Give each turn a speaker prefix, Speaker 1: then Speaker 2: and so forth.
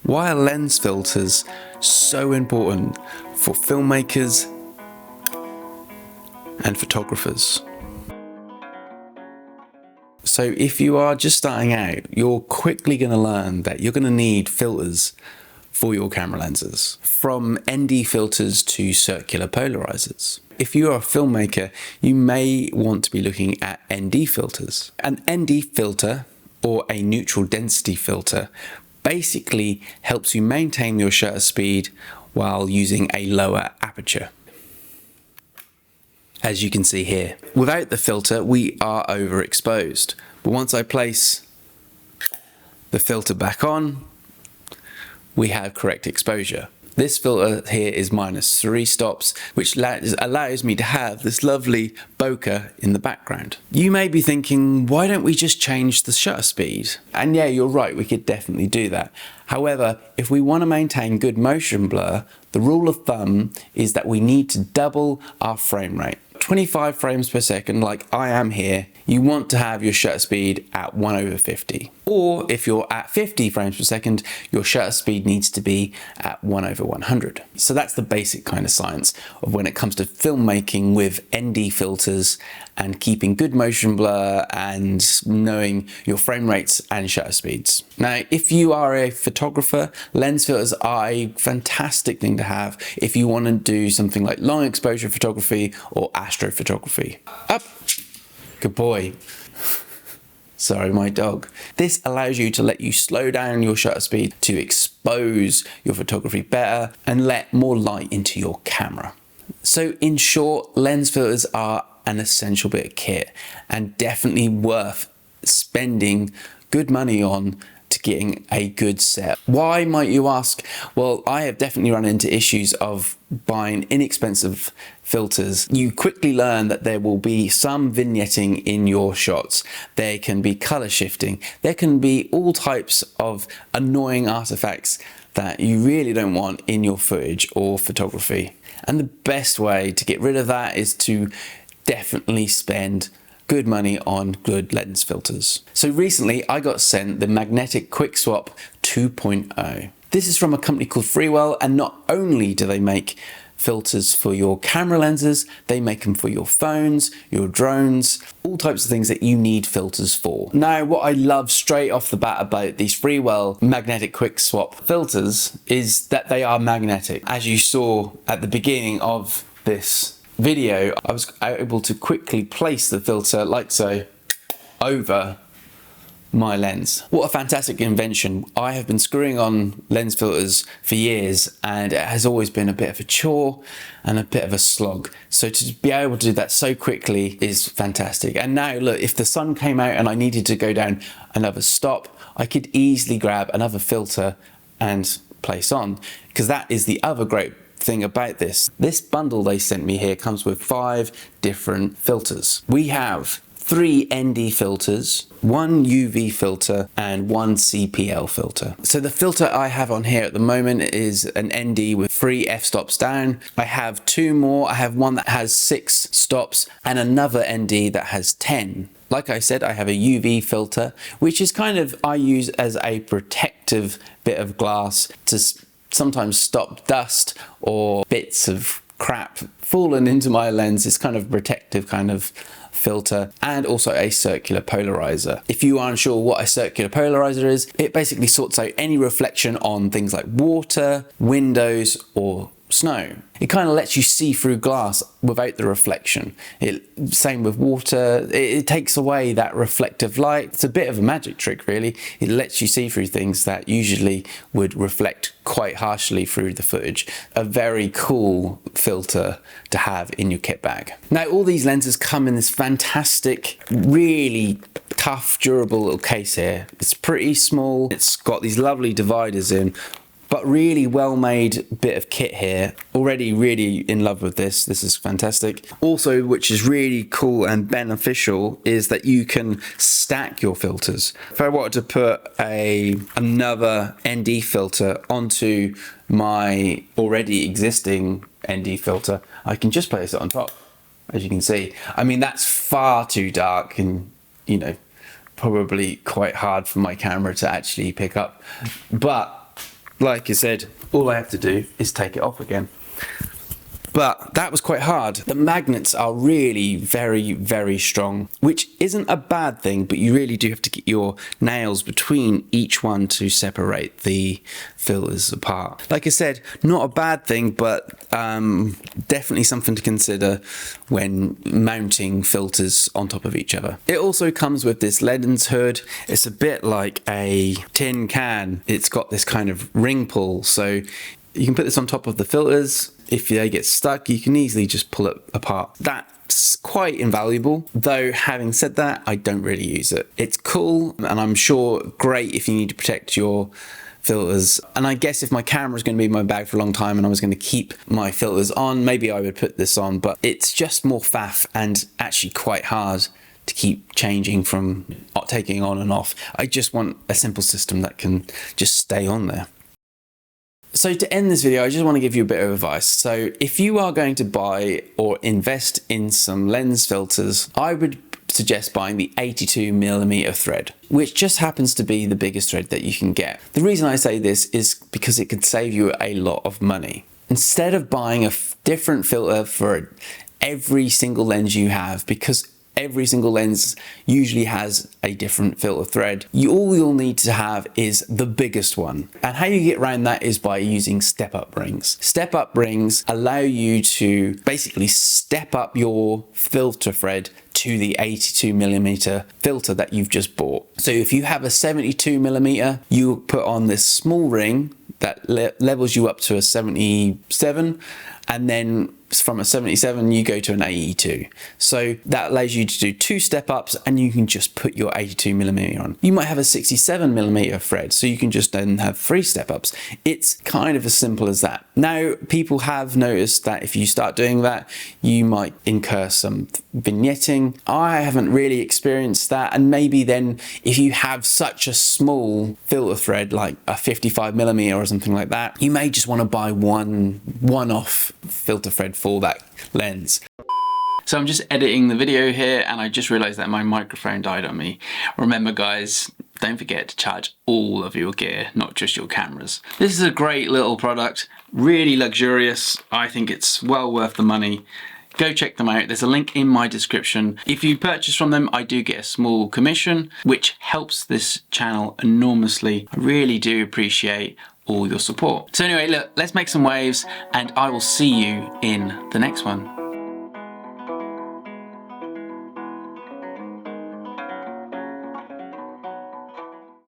Speaker 1: Why are lens filters so important for filmmakers and photographers? So if you are just starting out, you're quickly going to learn that you're going to need filters for your camera lenses, from ND filters to circular polarizers. If you're a filmmaker, you may want to be looking at ND filters. An ND filter, or a neutral density filter, basically helps you maintain your shutter speed while using a lower aperture. As you can see here, without the filter, we are overexposed. But once I place the filter back on, we have correct exposure. This filter here is -3 stops, which allows me to have this lovely bokeh in the background. You may be thinking, why don't we just change the shutter speed? And yeah, you're right, we could definitely do that. However, if we want to maintain good motion blur, the rule of thumb is that we need to double our frame rate. 25 frames per second, like I am here, you want to have your shutter speed at 1/50. Or if you're at 50 frames per second, your shutter speed needs to be at 1/100. So that's the basic kind of science of when it comes to filmmaking with ND filters and keeping good motion blur and knowing your frame rates and shutter speeds. Now, if you are a photographer, lens filters are a fantastic thing to have if you want to do something like long exposure photography or astrophotography. Up. Good boy. Sorry, my dog. This allows you to let you slow down your shutter speed to expose your photography better and let more light into your camera. So in short, lens filters are an essential bit of kit and definitely worth spending good money on to getting a good set. Why, might you ask? Well, I have definitely run into issues of buying inexpensive filters. You quickly learn that there will be some vignetting in your shots. There can be color shifting. There can be all types of annoying artifacts that you really don't want in your footage or photography. And the best way to get rid of that is to definitely spend good money on good lens filters. So recently I got sent the Magnetic Quick Swap 2.0. This is from a company called Freewell, and not only do they make filters for your camera lenses, they make them for your phones, your drones, all types of things that you need filters for. Now, what I love straight off the bat about these Freewell Magnetic Quick Swap filters is that they are magnetic. As you saw at the beginning of this video, I was able to quickly place the filter like so over my lens. What a fantastic invention. I have been screwing on lens filters for years and it has always been a bit of a chore and a bit of a slog. So to be able to do that so quickly is fantastic. And now look, if the sun came out and I needed to go down another stop, I could easily grab another filter and place on, because that is the other great thing about this. This bundle they sent me here comes with 5 different filters. We have 3 ND filters, 1 UV filter and 1 CPL filter. So the filter I have on here at the moment is an ND with 3 f-stops down. I have 2 more. I have one that has 6 stops and another ND that has 10. Like I said, I have a UV filter, which is kind of, I use as a protective bit of glass to sometimes stop dust or bits of crap falling into my lens. It's kind of protective kind of filter, and also a circular polarizer. If you are unsure what a circular polarizer is, it basically sorts out any reflection on things like water, windows or snow. It kind of lets you see through glass without the reflection. Same with water, it takes away that reflective light. It's a bit of a magic trick really. It lets you see through things that usually would reflect quite harshly through the footage. A very cool filter to have in your kit bag. Now all these lenses come in this fantastic, really tough, durable little case here. It's pretty small, it's got these lovely dividers in, but really well made bit of kit here. Already really in love with this. This is fantastic. Also, which is really cool and beneficial, is that you can stack your filters. If I wanted to put another ND filter onto my already existing ND filter, I can just place it on top, as you can see. I mean, that's far too dark and, you know, probably quite hard for my camera to actually pick up. But like I said, all I have to do is take it off again. But that was quite hard. The magnets are really very, very strong, which isn't a bad thing, but you really do have to get your nails between each one to separate the filters apart. Like I said, not a bad thing, but definitely something to consider when mounting filters on top of each other. It also comes with this lens hood. It's a bit like a tin can. It's got this kind of ring pull, so you can put this on top of the filters. If they get stuck, you can easily just pull it apart. That's quite invaluable, though having said that, I don't really use it. It's cool, and I'm sure great if you need to protect your filters. And I guess if my camera is going to be in my bag for a long time and I was going to keep my filters on, maybe I would put this on, but it's just more faff and actually quite hard to keep changing from taking on and off. I just want a simple system that can just stay on there. So to end this video, I just want to give you a bit of advice. So if you are going to buy or invest in some lens filters, I would suggest buying the 82mm thread, which just happens to be the biggest thread that you can get. The reason I say this is because it could save you a lot of money. Instead of buying a different filter for every single lens you have, because every single lens usually has a different filter thread, all you'll need to have is the biggest one. And how you get around that is by using step-up rings. Step-up rings allow you to basically step up your filter thread to the 82mm filter that you've just bought. So if you have a 72mm, you put on this small ring that levels you up to a 77, and then from a 77 you go to an 82. So that allows you to do 2 step-ups, and you can just put your 82mm on. You might have a 67mm thread, so you can just then have 3 step-ups. It's kind of as simple as that. Now, people have noticed that if you start doing that, you might incur some vignetting. I haven't really experienced that, and maybe then if you have such a small filter thread like a 55mm or something like that, you may just want to buy one-off filter thread for that lens. So I'm just editing the video here, and I just realized that my microphone died on me. Remember guys, don't forget to charge all of your gear, not just your cameras. This is a great little product, really luxurious. I think it's well worth the money. Go check them out. There's a link in my description. If you purchase from them, I do get a small commission, which helps this channel enormously. I really do appreciate all your support. So anyway, look, let's make some waves, and I will see you in the next one.